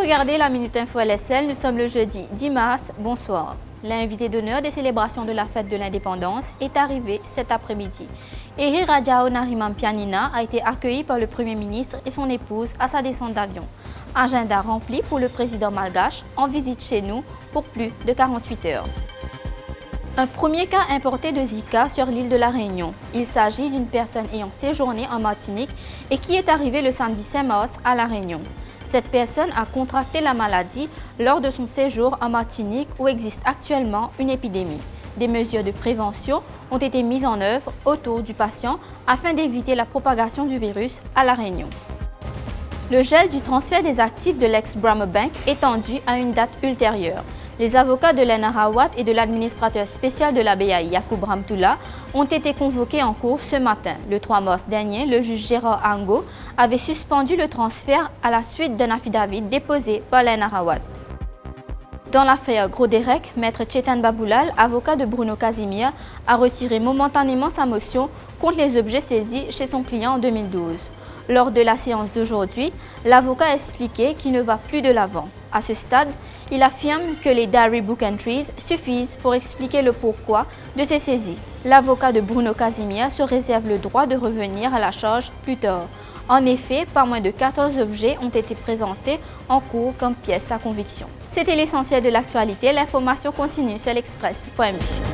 regardez la Minute Info LSL, nous sommes le jeudi 10 mars, bonsoir. L'invité d'honneur des célébrations de la fête de l'indépendance est arrivé cet après-midi. Eri Rajaonarimampianina a été accueilli par le Premier ministre et son épouse à sa descente d'avion. Agenda rempli pour le président malgache en visite chez nous pour plus de 48 heures. Un premier cas importé de Zika sur l'île de la Réunion. Il s'agit d'une personne ayant séjourné en Martinique et qui est arrivée le samedi 5 mars à la Réunion. Cette personne a contracté la maladie lors de son séjour en Martinique où existe actuellement une épidémie. Des mesures de prévention ont été mises en œuvre autour du patient afin d'éviter la propagation du virus à la Réunion. Le gel du transfert des actifs de l'ex-Brahma Bank étendu à une date ultérieure. Les avocats de Lena Rawat et de l'administrateur spécial de la BAI, Yacoub Ramtoula, ont été convoqués en cours ce matin. Le 3 mars dernier, le juge Gérard Ango avait suspendu le transfert à la suite d'un affidavit déposé par Lena Rawat. Dans l'affaire Gros Derek, maître Chetan Baboulal, avocat de Bruno Casimir, a retiré momentanément sa motion contre les objets saisis chez son client en 2012. Lors de la séance d'aujourd'hui, l'avocat a expliqué qu'il ne va plus de l'avant. À ce stade, il affirme que les diary book entries suffisent pour expliquer le pourquoi de ces saisies. L'avocat de Bruno Casimir se réserve le droit de revenir à la charge plus tard. En effet, pas moins de 14 objets ont été présentés en cours comme pièces à conviction. C'était l'essentiel de l'actualité. L'information continue sur l'express.mu.